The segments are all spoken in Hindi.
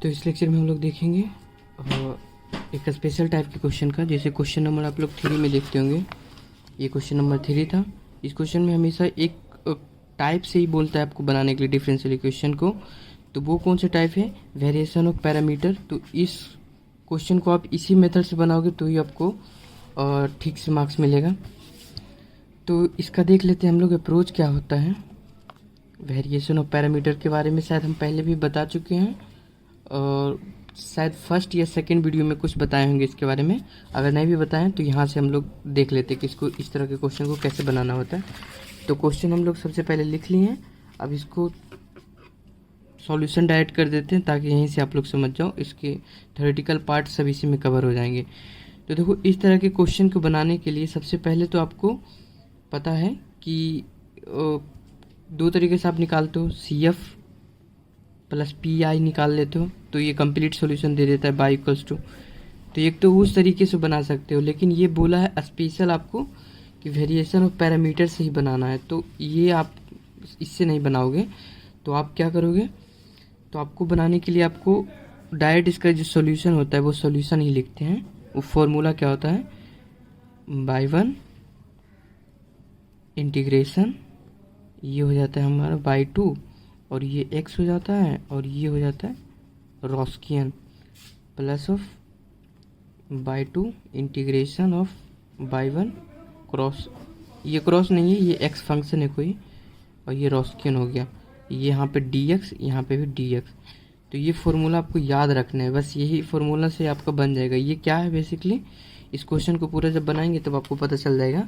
तो इस लेक्चर में हम लोग देखेंगे एक स्पेशल टाइप के क्वेश्चन का। जैसे क्वेश्चन नंबर आप लोग 3 में देखते होंगे, ये क्वेश्चन नंबर 3 था। इस क्वेश्चन में हमेशा एक टाइप से ही बोलता है आपको बनाने के लिए डिफरेंशियल इक्वेशन को। तो वो कौन सा टाइप है? Variation of parameter. तो इस क्वेश्चन को आप इसी मेथड से बनाओगे तो ही आपको ठीक से मार्क्स मिलेगा। तो इसका देख लेते हैं हम लोग अप्रोच क्या होता है। वेरिएशन ऑफ पैरामीटर के बारे में शायद हम पहले भी बता चुके हैं और शायद फर्स्ट या सेकंड वीडियो में कुछ बताए होंगे इसके बारे में। अगर नहीं भी बताएं तो यहाँ से हम लोग देख लेते हैं कि इसको इस तरह के क्वेश्चन को कैसे बनाना होता है। तो क्वेश्चन हम लोग सबसे पहले लिख लिए हैं, अब इसको सॉल्यूशन डायरेक्ट कर देते हैं ताकि यहीं से आप लोग समझ जाओ। इसके थ्योरेटिकल पार्ट सब इसी में कवर हो जाएंगे। तो देखो, इस तरह के क्वेश्चन को बनाने के लिए सबसे पहले तो आपको पता है कि दो तरीके से आप निकालते हो, CF प्लस PI निकाल लेते हो तो ये कंप्लीट सॉल्यूशन दे देता है y इक्वल्स टू। तो एक तो उस तरीके से बना सकते हो, लेकिन ये बोला है स्पेशल आपको कि वेरिएशन ऑफ पैरामीटर से ही बनाना है। तो ये आप इससे नहीं बनाओगे। तो आप क्या करोगे? तो आपको बनाने के लिए आपको डायरेक्ट इसका जो सॉल्यूशन होता है वो सॉल्यूशन ही लिखते हैं। वो फॉर्मूला क्या होता है? y1 इंटीग्रेशन, ये हो जाता है हमारा y2 और ये x हो जाता है और ये हो जाता है Wronskian plus of y2 integration of y1 cross, ये क्रॉस नहीं है, ये x फंक्शन है कोई, और ये रॉस्कियन हो गया। ये यहाँ पे dx, यहाँ पे भी dx। तो ये फॉर्मूला आपको याद रखना है, बस यही फॉर्मूला से आपका बन जाएगा। ये क्या है बेसिकली, इस क्वेश्चन को पूरा जब बनाएंगे तब आपको पता चल जाएगा,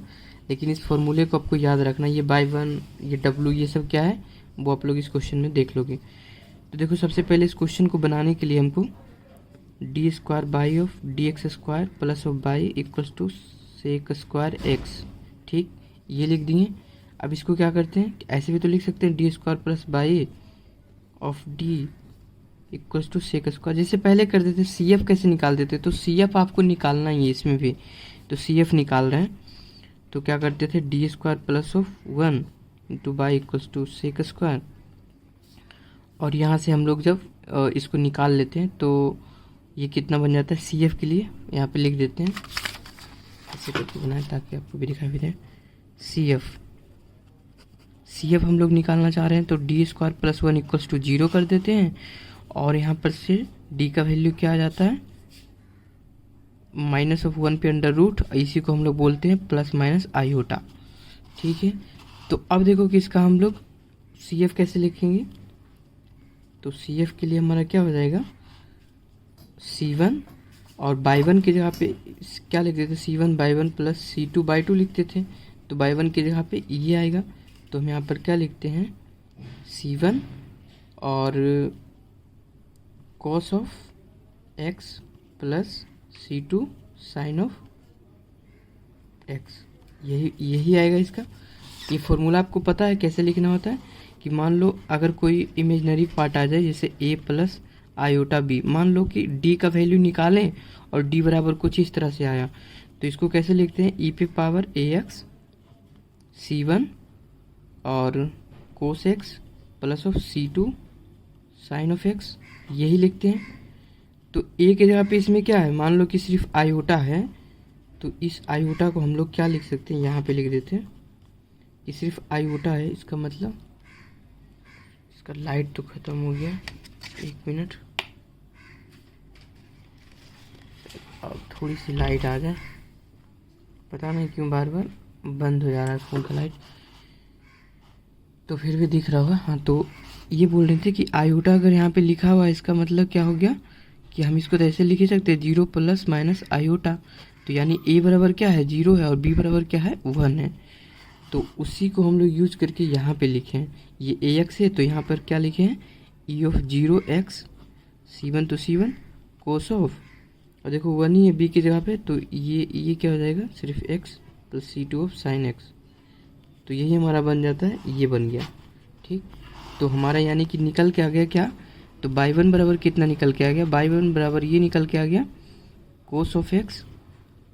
लेकिन इस फॉर्मूले को आपको याद रखना। ये y1, ये w, ये सब क्या है वो आप लोग इस क्वेश्चन में देख लोगे। तो देखो, सबसे पहले इस क्वेश्चन को बनाने के लिए हमको D square by of dx square plus of by equals to sec square x, ठीक, ये लिख दिए। अब इसको क्या करते हैं, ऐसे भी तो लिख सकते हैं D square plus by of D equals to sec square, जैसे पहले कर देते। CF कैसे निकाल देते? तो CF आपको निकालना ही है इसमें भी, तो CF निकाल रहे हैं। तो क्या करते थे, D square plus of 1 into by equals to sec square. और यहाँ से हम लोग जब इसको निकाल लेते हैं तो ये कितना बन जाता है CF के लिए, यहाँ पे लिख देते हैं, ऐसे करके बनाए ताकि आपको भी दिखाई भी दे। CF हम लोग निकालना चाह रहे हैं तो D square plus 1 equals to 0 कर देते हैं। और यहाँ पर से d का वैल्यू क्या आ जाता है, माइनस ऑफ 1 पे अंडर रूट, इसी को हम लोग बोलते हैं प्लस माइनस आयोटा, ठीक है। तो अब देखो कि इसका हम लोग CF कैसे लिखेंगे। तो CF के लिए हमारा क्या हो जाएगा, C1 और y1 की जगह पे क्या लिख देते, C1 by1 plus C2 by2 लिखते थे। तो y1 की जगह पे ये आएगा, तो हम यहाँ पर क्या लिखते हैं, C1 और cos of x plus C2 sine of x, यही आएगा इसका। ये फॉर्मूला आपको पता है कैसे लिखना होता है कि मान लो अगर कोई इमेजनरी पार्ट आ जाए, जैसे a प्लस आयोटा b, मान लो कि d का वैल्यू निकालें और d बराबर कुछ इस तरह से आया, तो इसको कैसे लिखते हैं, e पे पावर ax C1 और cos x plus of C2 sine of x, यही लिखते हैं। तो a की जगह पे इसमें क्या है, मान लो कि सिर्फ आयोटा है, तो इस आयोटा को हम लोग क्या लिख सकते हैं, यहाँ पे लिख देते हैं कि सिर्फ आयोटा है। इसका मतलब, इसका लाइट तो ख़त्म हो गया, 1 मिनट, अब थोड़ी सी लाइट आ जाए, पता नहीं क्यों बार बार बंद हो जा रहा है फ़ोन का लाइट, तो फिर भी दिख रहा होगा। हाँ, तो ये बोल रहे थे कि आयोटा अगर यहाँ पे लिखा हुआ है, इसका मतलब क्या हो गया कि हम इसको तो ऐसे लिख ही सकते हैं 0 प्लस माइनस आयोटा। तो यानी a बराबर क्या है, 0 है, और b बराबर क्या है, 1 है। तो उसी को हम लोग यूज करके यहाँ पे लिखे हैं, ये ax है तो यहाँ पर क्या लिखे हैं, e ऑफ 0x C1 तो C1 कोस ऑफ, और देखो 1 ही है b की जगह पे, तो ये क्या हो जाएगा, सिर्फ x plus C2 of sine x। तो यही हमारा बन जाता है, ये बन गया, ठीक। तो हमारा यानी कि निकल के आ गया क्या, तो y1 बराबर कितना निकल के आ गया, y1 बराबर ये निकल के आ गया कोस ऑफ x,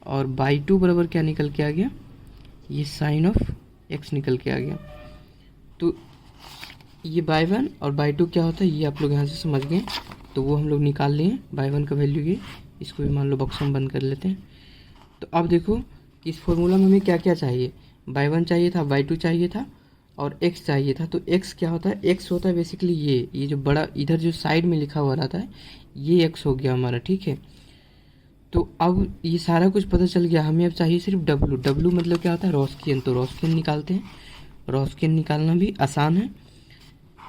और y2 बराबर क्या निकल के आ गया, ये साइन ऑफ x निकल के आ गया। तो ये y1 और y2 क्या होता है, ये आप लोग यहाँ से समझ गए। तो वो हम लोग निकाल लिए बाई वन का वैल्यू ये, इसको भी मान लो बॉक्स में बंद कर लेते हैं। तो अब देखो इस फॉर्मूला में हमें क्या क्या चाहिए, बाई वन चाहिए था, बाई टू चाहिए था और एक्स चाहिए था। तो एक्स क्या होता है, एक्स होता है बेसिकली ये जो बड़ा इधर जो साइड में लिखा हुआ रहता है ये एक्स हो गया हमारा, ठीक है। तो अब ये सारा कुछ पता चल गया, हमें अब चाहिए सिर्फ डब्लू। डब्लू मतलब क्या होता है, रॉस्कियन। तो रॉस्कियन निकालते हैं। रॉस्कियन निकालना भी आसान है।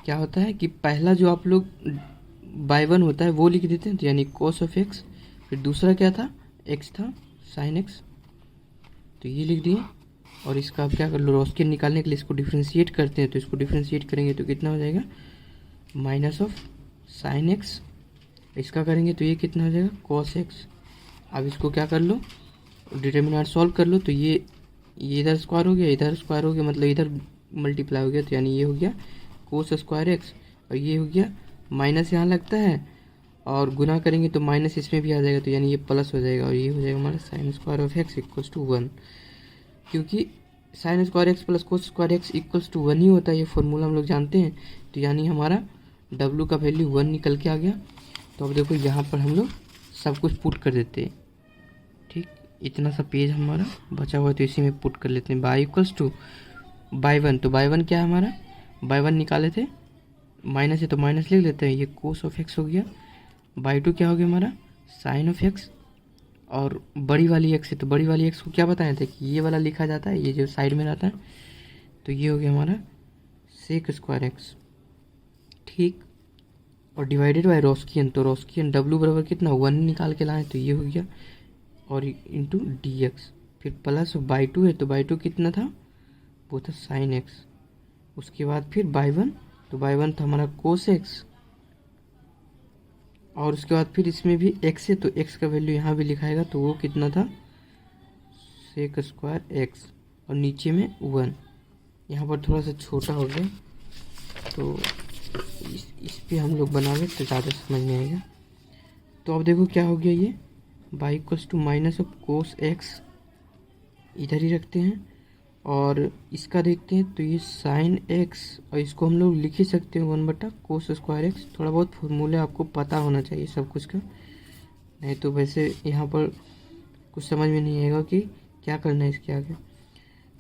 क्या होता है कि पहला जो आप लोग बाई वन होता है वो लिख देते हैं, तो यानी कोस ऑफ एक्स। फिर दूसरा क्या था, एक्स था, साइन एक्स, तो ये लिख दिए। और इसका आप क्या कर लो, रॉस्कियन निकालने के लिए इसको डिफ्रेंशिएट करते हैं। तो इसको डिफ्रेंशिएट करेंगे तो कितना हो जाएगा, माइनस ऑफ साइन एक्स। इसका करेंगे तो ये कितना हो जाएगा, कॉस एक्स। अब इसको क्या कर लो, डिटर्मिनेंट सॉल्व कर लो। तो ये इधर स्क्वायर हो गया, इधर स्क्वायर हो गया, मतलब इधर मल्टीप्लाई हो गया, तो यानी ये हो गया कोस स्क्वायर एक्स। और ये हो गया माइनस यहाँ लगता है और गुना करेंगे तो माइनस इसमें भी आ जाएगा, तो यानी ये प्लस हो जाएगा। और ये हो जाएगा हमारा sine square of X equals to 1, क्योंकि sine square X plus cos square X equals to 1 ही होता है, ये फॉर्मूला हम लोग जानते हैं। तो यानी हमारा डब्लू का वैल्यू 1 निकल के आ गया। तो अब देखो यहाँ पर हम लोग सब कुछ पुट कर देते हैं, ठीक। इतना सा पेज हमारा बचा हुआ है तो इसी में पुट कर लेते हैं। By equals two by one, तो बाई वन क्या है हमारा, बाई वन निकाले थे, माइनस है तो माइनस लिख लेते हैं, ये कोस ऑफ एक्स हो गया। बाई टू क्या हो गया हमारा, साइन ऑफ एक्स। और बड़ी वाली एक्स है तो बड़ी वाली एक्स को क्या बताए थे कि ये वाला लिखा जाता है, ये जो साइड में रहता है। तो ये हो गया हमारा सेक स्क्वायर एक्स, ठीक। और डिवाइडेड बाई रॉस्कियन, तो रॉस्कियन डब्लू बराबर कितना 1 निकाल के लाएँ, तो ये हो गया। और इंटू डी एक्स, फिर प्लस बाई टू है तो बाई टू कितना था, वो था साइन एक्स। उसके बाद फिर बाई वन, तो बाई वन था हमारा कोस एक्स। और उसके बाद फिर इसमें भी एक्स है तो एक्स का वैल्यू यहाँ भी लिखाएगा, तो वो कितना था, सेक स्क्वायर एक्स। और नीचे में 1, यहाँ पर थोड़ा सा छोटा हो गया तो इस पे हम लोग बनावे तो ज़्यादा समझ में आएगा। तो अब देखो क्या हो गया, ये by equals to minus of cos X इधर ही रखते हैं। और इसका देखते हैं तो ये साइन एक्स, और इसको हम लोग लिख ही सकते हैं 1 बटा कोस स्क्वायर एक्स। थोड़ा बहुत फॉर्मूले आपको पता होना चाहिए सब कुछ का, नहीं तो वैसे यहाँ पर कुछ समझ में नहीं आएगा कि क्या करना है इसके आगे।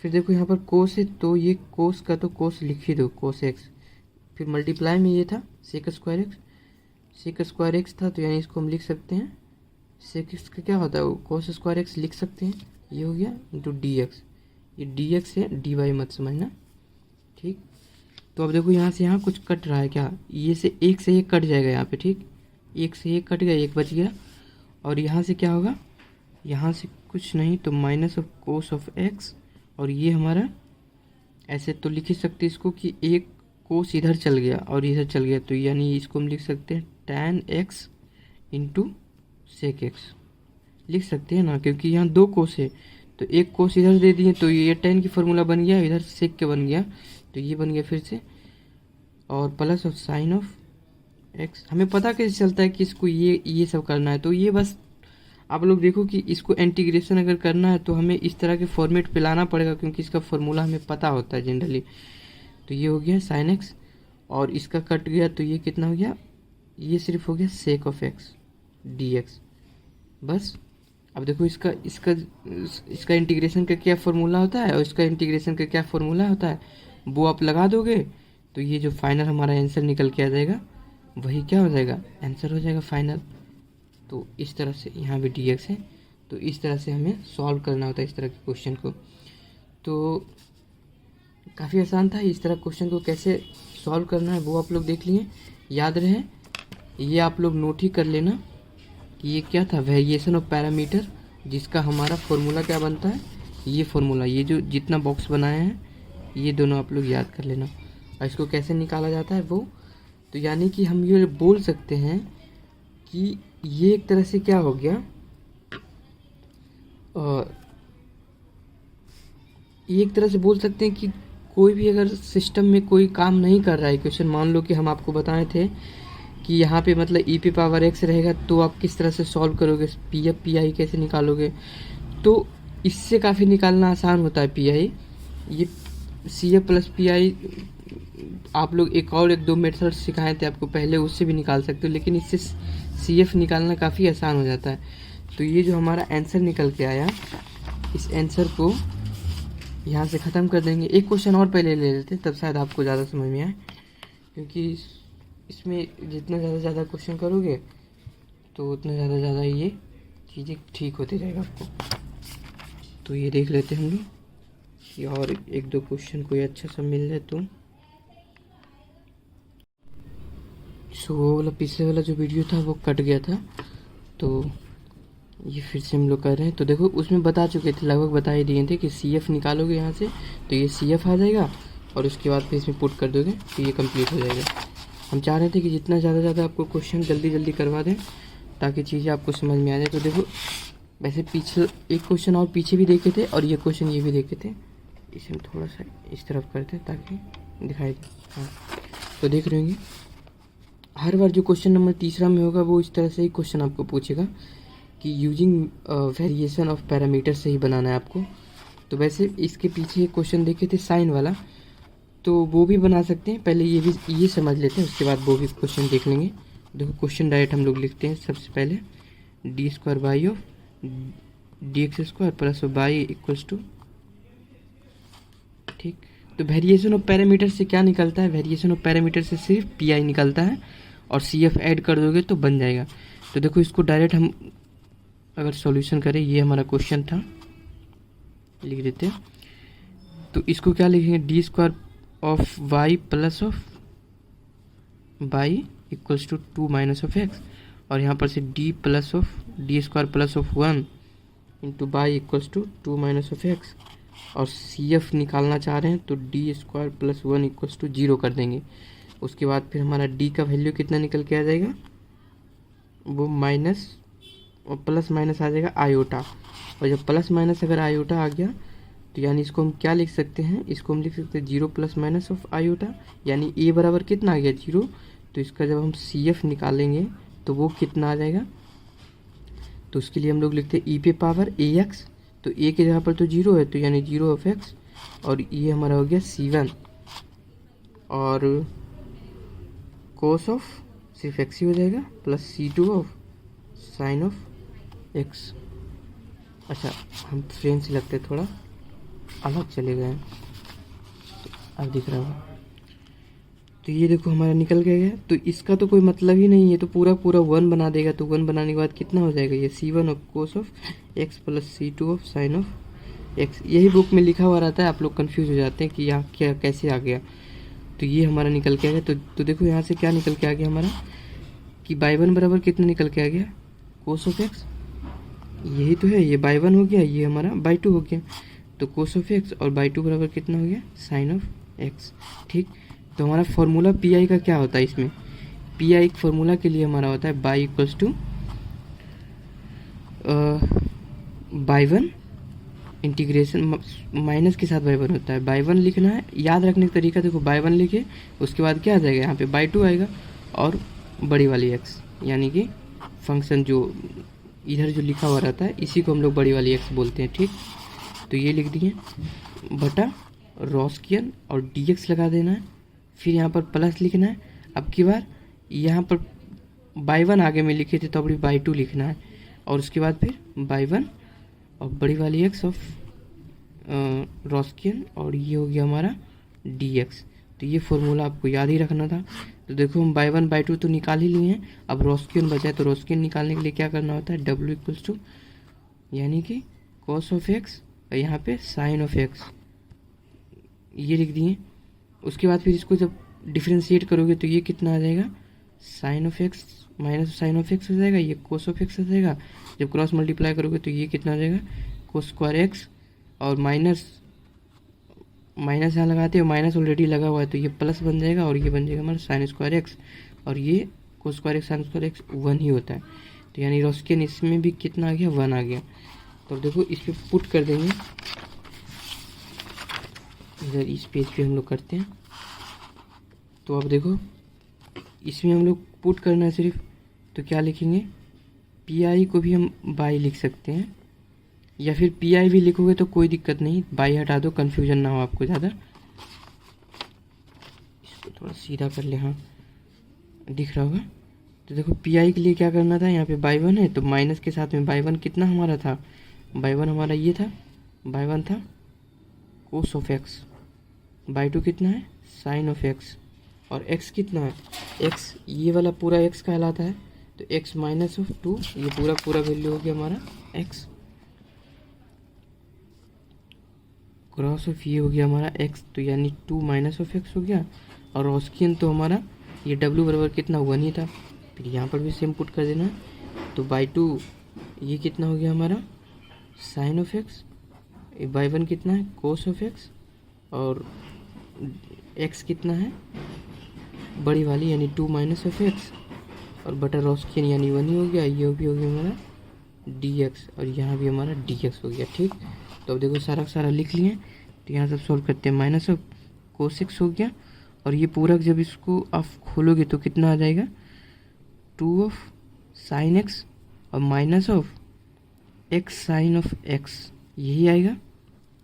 फिर देखो यहाँ पर कोस है तो ये कोस का तो कोस लिख ही दो, कोस एक्स। फिर मल्टीप्लाई में ये था sec square X, sec square X था तो यानी इसको हम लिख सकते हैं, सेक एक्स का क्या होता है, कोस स्क्वायर एक्स लिख सकते हैं। ये हो गया इंटू डी एक्स, ये डी एक्स है, डी वाई मत समझना, ठीक। तो अब देखो यहाँ से यहाँ कुछ कट रहा है क्या, ये से एक कट जाएगा यहाँ पे, ठीक। एक से एक कट गया, एक बच गया। और यहाँ से क्या होगा, यहाँ से कुछ नहीं तो minus of cos of x. और ये हमारा ऐसे तो लिख ही सकते इसको कि एक कोस इधर चल गया और इधर चल गया, तो यानी इसको हम लिख सकते हैं tan X into sec X, लिख सकते हैं ना, क्योंकि यहाँ 2 कोस है तो एक कोस इधर दे दिए तो ये tan की फार्मूला बन गया, इधर सेक के बन गया तो ये बन गया फिर से। और plus of sine of x, हमें पता कैसे चलता है कि इसको ये सब करना है, तो ये बस आप लोग देखो कि इसको इंटीग्रेशन अगर करना है तो हमें इस तरह के फॉर्मेट पे लाना पड़ेगा, क्योंकि इसका फार्मूला हमें पता होता है जनरली। तो ये हो गया साइन एक्स और इसका कट गया तो ये कितना हो गया, ये सिर्फ हो गया sake of x D x, बस। अब देखो इसका इंटीग्रेशन का क्या फार्मूला होता है और इसका इंटीग्रेशन का क्या फार्मूला होता है, वो आप लगा दोगे तो ये जो फाइनल हमारा आंसर निकल के आ जाएगा वही क्या हो जाएगा, आंसर हो जाएगा फाइनल। तो इस तरह से यहाँ भी डी एक्स है, तो इस तरह से हमें सॉल्व करना होता है इस तरह के क्वेश्चन को। तो काफ़ी आसान था, इस तरह क्वेश्चन को कैसे सॉल्व करना है वो आप लोग देख लिए। याद रहे ये आप लोग नोट ही कर लेना कि ये क्या था, वेरिएशन ऑफ पैरामीटर, जिसका हमारा फॉर्मूला क्या बनता है, ये फॉर्मूला, ये जो जितना बॉक्स बनाए हैं ये दोनों आप लोग याद कर लेना। और इसको कैसे निकाला जाता है वो, तो यानी कि हम ये बोल सकते हैं कि ये एक तरह से क्या हो गया, ये एक तरह से बोल सकते हैं कि कोई भी अगर सिस्टम में कोई काम नहीं कर रहा है क्वेश्चन, मान लो कि हम आपको बताए थे कि यहाँ पे मतलब ई पे पावर एक्स रहेगा तो आप किस तरह से सॉल्व करोगे, पी एफ पी आई कैसे निकालोगे, तो इससे काफ़ी निकालना आसान होता है पी आई। ये C F plus P I आप लोग एक दो मेथड सिखाए थे आपको पहले, उससे भी निकाल सकते हो, लेकिन इससे CF निकालना काफ़ी आसान हो जाता है। तो ये जो हमारा आंसर निकल के आया, इस आंसर को यहाँ से ख़त्म कर देंगे। एक क्वेश्चन और पहले ले लेते तब शायद आपको ज़्यादा समझ में आए, क्योंकि इसमें जितना ज़्यादा क्वेश्चन करोगे तो उतना ज़्यादा ये चीज़ें ठीक होती जाएगा आपको। तो ये देख लेते हैं हम लोग कि और एक दो क्वेश्चन कोई अच्छा सा मिल जाए तो। सो वो वाला पिछले वाला जो वीडियो था वो कट गया था, तो ये फिर से हम लोग कर रहे हैं। तो देखो उसमें बता चुके थे, लगभग बता ही दिए थे कि CF निकालोगे यहाँ से तो ये CF आ जाएगा, और उसके बाद फिर इसमें पुट कर दोगे तो ये कंप्लीट हो जाएगा। हम चाह रहे थे कि जितना ज़्यादा आपको क्वेश्चन जल्दी करवा दें ताकि चीज़ें आपको समझ में आ जाए। तो देखो वैसे पीछे एक क्वेश्चन और पीछे भी देखे थे और ये क्वेश्चन ये भी देखे थे, इसे हम थोड़ा सा इस तरफ करते हैं ताकि दिखाई दे। हाँ, तो देख रहे होंगे हर बार जो क्वेश्चन नंबर तीसरा में होगा वो इस तरह से ही क्वेश्चन आपको पूछेगा कि यूजिंग वेरिएशन ऑफ पैरामीटर से ही बनाना है आपको। तो वैसे इसके पीछे एक क्वेश्चन देखे थे साइन वाला, तो वो भी बना सकते हैं। पहले ये समझ लेते हैं, उसके बाद वो भी क्वेश्चन देख लेंगे। देखो क्वेश्चन डायरेक्ट हम लोग लिखते हैं। सबसे पहले d² by of dx² plus by equals to, ठीक। तो वेरिएशन ऑफ पैरामीटर से क्या निकलता है, वेरिएशन ऑफ पैरामीटर से सिर्फ PI निकलता है, और CF ऐड कर दोगे तो बन जाएगा। तो देखो इसको डायरेक्ट हम अगर सॉल्यूशन करें, ये हमारा क्वेश्चन था, लिख देते हैं। तो इसको क्या लिखेंगे, d² of y plus of y equals to 2 minus of x, और यहाँ पर से d² plus of 1 into by equals to 2 minus of x, और CF निकालना चाह रहे हैं तो d² प्लस 1 इक्वल्स टू 0 कर देंगे। उसके बाद फिर हमारा d का वैल्यू कितना निकल के आ जाएगा, वो माइनस और प्लस माइनस आ जाएगा आयोटा, और जब प्लस माइनस अगर आयोटा आ गया तो यानी इसको हम क्या लिख सकते हैं, इसको हम लिख सकते हैं 0 प्लस माइनस ऑफ आयोटा, यानी a बराबर कितना आ गया 0। तो इसका जब हम CF निकालेंगे तो वो कितना आ जाएगा, तो उसके लिए हम लोग लिखते हैं e पे पावर ax, तो a के जगह पर तो 0 है तो यानी 0 ऑफ x, और ये हमारा हो गया C1, और कोस ऑफ सिर्फ x ही हो जाएगा plus C2 of sine of x। अच्छा हम फ्रेम से लगते थोड़ा अलग चले गए, अब दिख रहा होगा। तो ये देखो हमारा निकल गया। तो इसका तो कोई मतलब ही नहीं है, तो पूरा 1 बना देगा। तो 1 बनाने के बाद कितना हो जाएगा, ये C1 of cos of x plus C2 of sine of x। यही बुक में लिखा हुआ रहता है, आप लोग कंफ्यूज हो जाते हैं कि यहाँ क्या कैसे आ गया। तो ये हमारा निकल के आ गया। तो देखो यहाँ से क्या निकल के आ गया हमारा कि y1 बराबर कितना निकल के आ गया, कोस ऑफ x, यही तो है, ये y1 हो गया, ये हमारा y2 हो गया। तो कोस ऑफ x और y2 बराबर कितना हो गया, साइन ऑफ x, ठीक। तो हमारा फॉर्मूला PI का क्या होता है, इसमें PI फॉर्मूला के लिए हमारा होता है y equals to y1 integration minus के साथ y1 होता है। y1 लिखना है, याद रखने का तरीका देखो, y1 लिखे उसके बाद क्या आ जाएगा, यहाँ पे y2 आएगा और बड़ी वाली x, यानी कि फंक्शन जो इधर जो लिखा हुआ रहता है इसी को हम लोग बड़ी वाली x बोलते हैं, ठीक। तो ये लिख दिए बटा रॉस्कियन और dx लगा देना है, फिर यहाँ पर प्लस लिखना है। अब की बार यहाँ पर y1 आगे में लिखे थे तो अभी y2 लिखना है, और उसके बाद फिर y1 और बड़ी वाली x ऑफ रॉस्कियन, और ये हो गया हमारा dx। तो ये फॉर्मूला आपको याद ही रखना था। तो देखो हम y1 y2 तो निकाल ही लिए हैं, अब रॉस्कियन बचा है, तो रॉस्कियन निकालने के लिए क्या करना होता है, w इक्वल्स टू यानी कि कॉस ऑफ x और यहाँ पे साइन ऑफ x, ये लिख दिए। उसके बाद फिर इसको जब डिफ्रेंशिएट करोगे तो ये कितना आ जाएगा, sine of x minus sine of x हो जाएगा, ये कोस ऑफ x हो जाएगा। जब क्रॉस मल्टीप्लाई करोगे तो ये कितना आ जाएगा, कोस स्क्वायर x, और माइनस यहाँ लगाते हो, माइनस ऑलरेडी लगा हुआ है तो ये प्लस बन जाएगा, और ये बन जाएगा हमारा साइन स्क्वायर x, और ये cos square x sine square x 1 ही होता है। तो यानी रॉस्कियन इसमें भी कितना आ गया, 1 आ गया। तो देखो इस पर पुट कर देंगे, इधर इस पेज पे हम लोग करते हैं। तो अब देखो इसमें हम लोग पुट करना है सिर्फ, तो क्या लिखेंगे, PI को भी हम बाई लिख सकते हैं, या फिर PI भी लिखोगे तो कोई दिक्कत नहीं, बाई हटा दो, कन्फ्यूजन ना हो आपको ज़्यादा। थोड़ा सीधा कर ले, हाँ दिख रहा होगा। तो देखो पी आई के लिए क्या करना था, यहाँ पे बाई वन है तो माइनस के साथ में बाई वन कितना हमारा था, बाई वन हमारा ये था, बाई वन था कोस ऑफ एक्स, बाई टू कितना है साइन ऑफ एक्स, और एक्स कितना है एक्स, ये वाला पूरा एक्स कहलाता है, तो एक्स माइनस ऑफ टू, ये पूरा पूरा वैल्यू हो गया हमारा एक्स, क्रॉस ऑफ ये हो गया हमारा एक्स, तो यानी टू माइनस ऑफ एक्स हो गया, और रॉस्कियन तो हमारा ये डब्ल्यू बराबर कितना वन ही था, फिर यहाँ पर भी सेम पुट कर देना, तो बाई टू ये कितना हो गया हमारा sine of x, by one कितना है कोस ऑफ एक्स, और एक्स कितना है बड़ी वाली यानी टू माइनस ऑफ एक्स, और बटर रॉस्कियन यानी वन ही हो गया, ये भी हो गया हमारा डी एक्स, और यहाँ भी हमारा डी एक्स हो गया। ठीक, तो अब देखो सारा सारा लिख लिए, तो यहाँ सब सॉल्व करते हैं, माइनस ऑफ कोस एक्स हो गया, और ये पूरा जब इसको आप खोलोगे तो कितना आ जाएगा टू ऑफ साइन एक्स और minus of x sine of x, यही आएगा,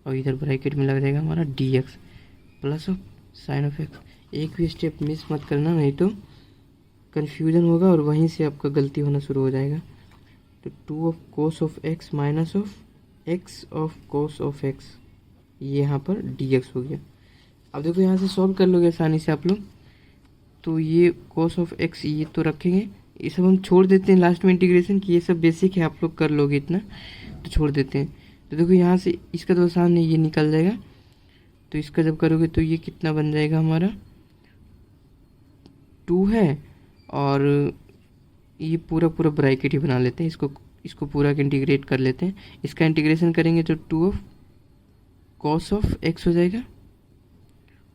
और इधर ब्रैकेट में लग जाएगा हमारा d x plus of sine of x. एक भी स्टेप मिस मत करना, नहीं तो कन्फ्यूजन होगा और वहीं से आपका गलती होना शुरू हो जाएगा। तो two of cos of x minus of x of cos of x, ये यहाँ पर डी एक्स हो गया। अब देखो यहाँ से सॉल्व कर लोगे आसानी से आप लोग, तो ये कोस ऑफ एक्स ये तो रखेंगे, ये सब हम छोड़ देते हैं लास्ट में इंटीग्रेशन की, ये सब बेसिक है आप लोग कर लोगे इतना, तो छोड़ देते हैं। तो देखो यहाँ से इसका तो आसान है, ये निकल जाएगा, तो इसका जब करोगे तो ये कितना बन जाएगा हमारा टू है, और ये पूरा पूरा ब्रैकेट ही बना लेते हैं, इसको पूरा का इंटीग्रेट कर लेते हैं, इसका इंटीग्रेशन करेंगे तो two of cos of x हो जाएगा,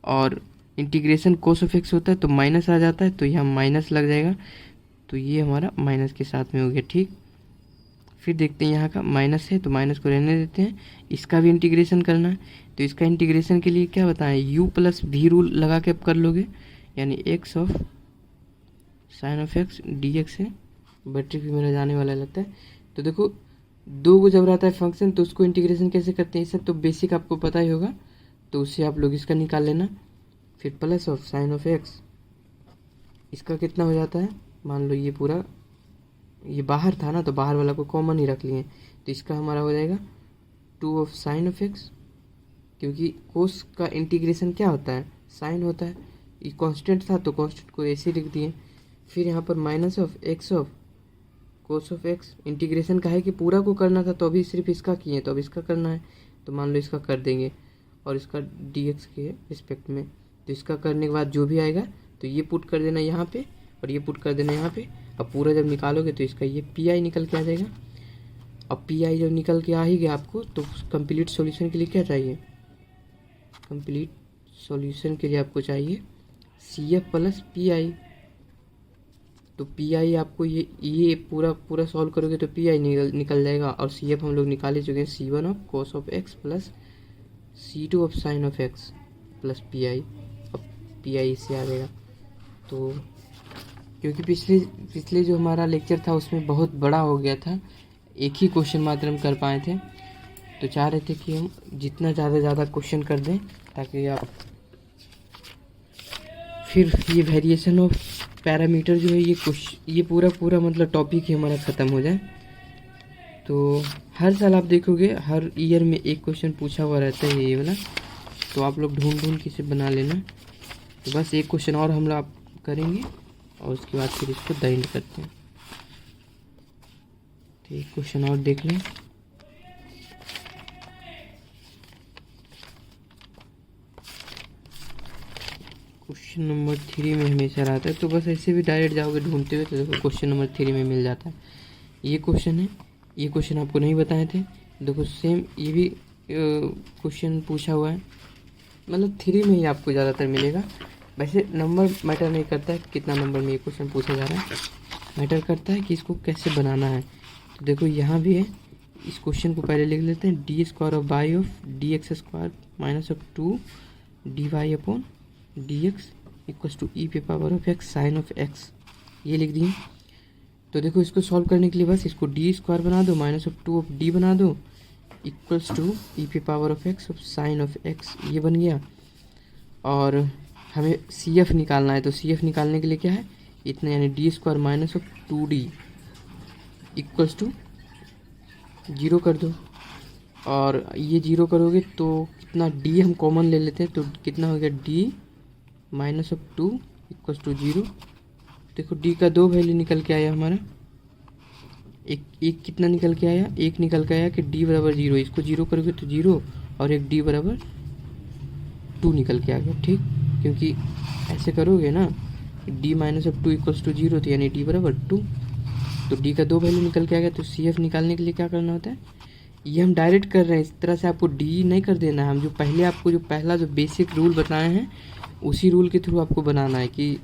और इंटीग्रेशन कोस ऑफ एक्स होता है तो माइनस आ जाता है, तो यहाँ माइनस लग जाएगा, तो ये हमारा माइनस के साथ में हो गया। ठीक, फिर देखते हैं यहाँ का माइनस है तो माइनस को रहने देते हैं, इसका भी इंटीग्रेशन करना है, तो इसका इंटीग्रेशन के लिए क्या बताएं, यू प्लस भी रूल लगा के आप कर लोगे, यानी x of sine of x D x है, बैटरी भी मेरा जाने वाला लगता है। तो देखो दो को जब रहता है फंक्शन तो उसको इंटीग्रेशन कैसे करते हैं, सब तो बेसिक आपको पता ही होगा, तो उससे आप लोग इसका निकाल लेना, फिर plus of sine of x, इसका कितना हो जाता है, मान लो ये पूरा ये बाहर था ना तो बाहर वाला को कॉमन ही रख लिए, तो इसका हमारा हो जाएगा two of sine of x, क्योंकि कोस का इंटीग्रेशन क्या होता है साइन होता है, ये कांस्टेंट था तो कांस्टेंट को ऐसे लिख दिए, फिर यहाँ पर minus of x of cos of x, integration का है कि पूरा को करना था तो अभी सिर्फ इसका किए, तो अब इसका करना है, तो मान लो इसका कर देंगे, और इसका डी एक्स के रिस्पेक्ट में, तो इसका करने के बाद जो भी आएगा तो ये पुट कर देना यहाँ पे और ये पुट कर देना यहाँ पे। अब पूरा जब निकालोगे तो इसका ये पी आई निकल के आ जाएगा। अब पी आई जब निकल के आ ही गया आपको, तो कंप्लीट सॉल्यूशन के लिए क्या चाहिए, कंप्लीट सॉल्यूशन के लिए आपको चाहिए C F plus P I. तो पी आई आपको ये पूरा पूरा सॉल्व करोगे तो पी आई निकल जाएगा, और सी एफ हम लोग निकाल ही चुके हैं, C one of cos of x plus C two of sine of x plus P I. अब पी आई इससे आ जाएगा। तो क्योंकि पिछले जो हमारा लेक्चर था उसमें बहुत बड़ा हो गया था, एक ही क्वेश्चन मात्र हम कर पाए थे, तो चाह रहे थे कि हम जितना ज़्यादा क्वेश्चन कर दें ताकि आप फिर ये वेरिएशन ऑफ पैरामीटर जो है ये पूरा मतलब टॉपिक ही हमारा ख़त्म हो जाए। तो हर साल आप देखोगे हर ईयर में एक क्वेश्चन पूछा हुआ रहता है ये वाला, तो आप लोग ढूंढ के इसे बना लेना। तो बस एक क्वेश्चन और हम लोग करेंगे और उसके बाद फिर इसको द एंड करते हैं। तो एक क्वेश्चन और देख लें। क्वेश्चन नंबर 3 में हमेशा रहता है, तो बस ऐसे भी डायरेक्ट जाओगे ढूंढते हुए तो देखो क्वेश्चन नंबर 3 में मिल जाता है। ये क्वेश्चन है, ये क्वेश्चन आपको नहीं बताए थे, देखो सेम ये भी क्वेश्चन पूछा हुआ है, मतलब 3 में ही आपको ज़्यादातर मिलेगा। वैसे नंबर मैटर नहीं करता है कितना नंबर में ये क्वेश्चन पूछा जा रहा है, मैटर करता है कि इसको कैसे बनाना है। तो देखो यहाँ भी है, इस क्वेश्चन को पहले लिख लेते हैं, D square of by of d x square minus of 2 d y upon d x equals to e पे power of x sine of x, ये लिख दिए। तो देखो इसको सॉल्व करने के लिए बस इसको डी स्क्वायर बना दो, माइनस ऑफ 2 ऑफ डी बना दो, इक्वल्स टू ई पे power of x of sine of x, ये बन गया। और हमें सी एफ निकालना है, तो सी एफ निकालने के लिए क्या है, इतना, यानी d square minus of 2d equals to 0 कर दो। और ये 0 करोगे तो कितना, डी हम कॉमन ले लेते हैं, तो कितना हो गया, d minus of 2 equals to 0। देखो डी का 2 वैल्यू निकल के आया हमारा, एक कितना निकल के आया, एक निकल के आया कि डी बराबर 0, इसको 0 करोगे तो 0, और एक डी बराबर 2 निकल के आ गया। ठीक, क्योंकि ऐसे करोगे ना, d minus of 2 equals to 0, तो यानी डी बराबर 2, तो डी का 2 वैल्यू निकल के आ गया। तो सी एफ निकालने के लिए क्या करना होता है, ये हम डायरेक्ट कर रहे हैं, इस तरह से आपको डी नहीं कर देना है। हम जो पहले आपको जो पहला जो बेसिक रूल बताए हैं उसी रूल के थ्रू आपको बनाना है कि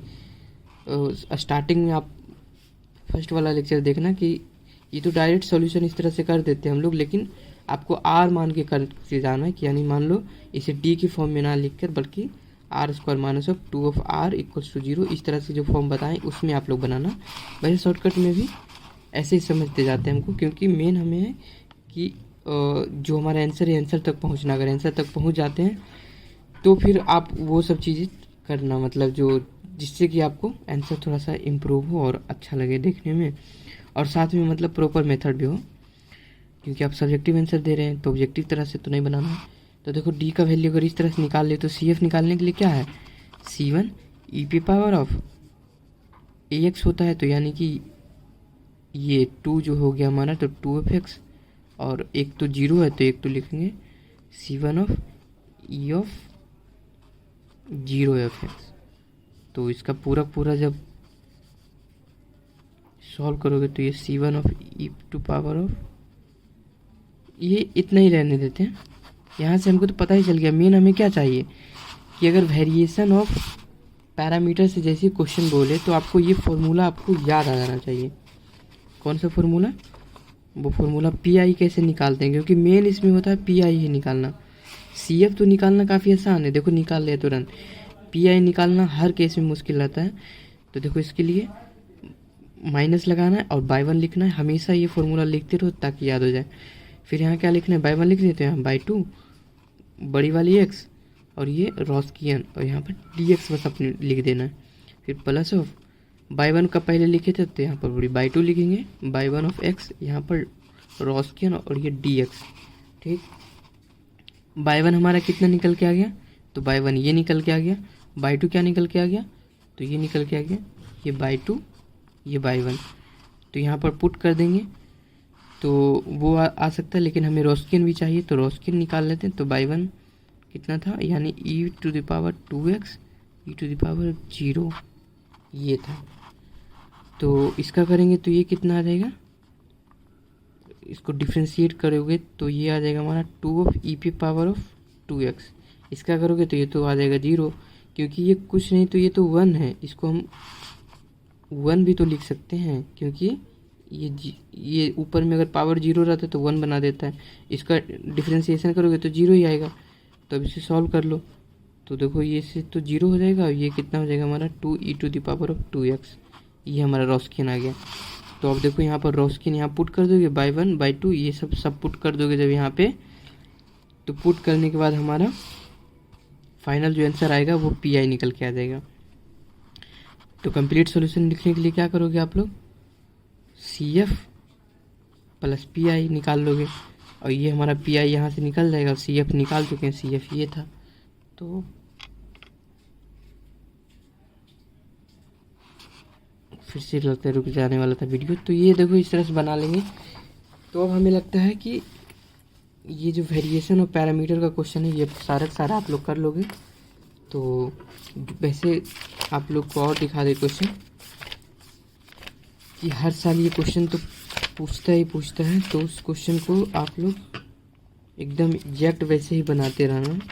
स्टार्टिंग में आप फर्स्ट वाला लेक्चर देखना कि ये तो डायरेक्ट सॉल्यूशन इस तरह से कर देते हैं हम लोग, लेकिन आपको आर मान के करके जाना है कि यानी मान लो इसे डी की फॉर्म में ना लिख कर, बल्कि r square minus of 2 of r equals to 0, इस तरह से जो फॉर्म बताएं उसमें आप लोग बनाना। वैसे शॉर्टकट में भी ऐसे ही समझते जाते हैं हमको, क्योंकि मेन हमें है कि जो हमारा आंसर है आंसर तक पहुंचना। अगर आंसर तक पहुंच जाते हैं तो फिर आप वो सब चीज़ें करना, मतलब जो जिससे कि आपको आंसर थोड़ा सा इम्प्रूव हो और अच्छा लगे देखने में, और साथ में मतलब प्रॉपर मेथड भी हो, क्योंकि आप सब्जेक्टिव आंसर दे रहे हैं तो ऑब्जेक्टिव तरह से तो नहीं बनाना है। तो देखो डी का वैल्यू अगर इस तरह से निकाल ले तो सी एफ निकालने के लिए क्या है, C1 E P power of A x होता है, तो यानी कि ये 2 जो हो गया हमारा, तो 2f(x), और एक तो 0 है तो एक तो लिखेंगे C1 of E of 0f(x). तो इसका पूरा पूरा जब सॉल्व करोगे तो ये C1 of e to power of, ये इतना ही रहने देते हैं। यहाँ से हमको तो पता ही चल गया मेन हमें क्या चाहिए, कि अगर वेरिएशन ऑफ पैरामीटर से जैसे क्वेश्चन बोले तो आपको ये फॉर्मूला आपको याद आ जाना चाहिए। कौन सा फॉर्मूला, वो फॉर्मूला पी आई कैसे निकालते हैं, क्योंकि मेन इसमें होता है पी आई ही निकालना। सी एफ तो निकालना काफ़ी आसान है, देखो निकाल लिया तुरंत। पी आई निकालना हर केस में मुश्किल रहता है। तो देखो इसके लिए माइनस लगाना है और बाई 1 लिखना है, हमेशा ये फॉर्मूला लिखते रहो ताकि याद हो जाए। फिर यहाँ क्या लिखना है, बाई 1 लिख देते हैं, बाई 2 बड़ी वाली एक्स और ये रॉस्कियन, और यहाँ पर डी एक्स बस अपने लिख देना है। फिर प्लस ऑफ बाई 1 का पहले लिखे थे तो यहाँ पर बड़ी बाई 2 लिखेंगे, बाई 1 ऑफ एक्स, यहाँ पर रॉस्कियन और ये डी एक्स। ठीक, बाई 1 हमारा कितना निकल के आ गया, तो बाई 1 ये निकल के आ गया, बाई 2 क्या निकल के आ गया, तो ये निकल के आ गया, ये बाई 2 ये बाई 1। तो यहाँ पर पुट कर देंगे तो वो आ सकता है, लेकिन हमें रॉस्कियन भी चाहिए तो रॉस्कियन निकाल लेते हैं। तो बाई 1 कितना था, यानी e to the power 2x e to the power 0 ये था। तो इसका करेंगे तो ये कितना आ जाएगा, इसको डिफ्रेंशिएट करोगे तो ये आ जाएगा हमारा 2 of E P power of 2x। इसका करोगे तो ये तो आ जाएगा 0, क्योंकि ये कुछ नहीं तो ये तो 1 है, इसको हम 1 भी तो लिख सकते हैं, क्योंकि ये ऊपर में अगर पावर 0 रहता है तो 1 बना देता है। इसका डिफ्रेंशिएशन करोगे तो 0 ही आएगा। तो अब इसे सॉल्व कर लो तो देखो ये से तो 0 हो जाएगा, और ये कितना हो जाएगा हमारा 2 e to the power of 2x, ये हमारा रॉस्कियन आ गया। तो अब देखो यहाँ पर रॉस्कियन यहाँ पुट कर दोगे, बाई 1 बाई 2 ये सब पुट कर दोगे जब यहाँ पे, तो पुट करने के बाद हमारा फाइनल जो आंसर आएगा वो पी आई निकल के आ जाएगा। तो कंप्लीट सॉल्यूशन लिखने के लिए क्या करोगे आप लोग, C F plus P I निकाल लोगे, और ये हमारा पी आई यहाँ से निकल जाएगा, सी एफ निकाल चुके हैं, सी एफ ये था। तो फिर से लगता है रुक जाने वाला था वीडियो, तो ये देखो इस तरह से बना लेंगे। तो अब हमें लगता है कि ये जो वेरिएशन और पैरामीटर का क्वेश्चन है ये सारा आप लोग कर लोगे। तो वैसे आप लोग को और दिखा दे क्वेश्चन, कि हर साल ये क्वेश्चन तो पूछता है, तो उस क्वेश्चन को आप लोग एकदम एग्जैक्ट वैसे ही बनाते रहना।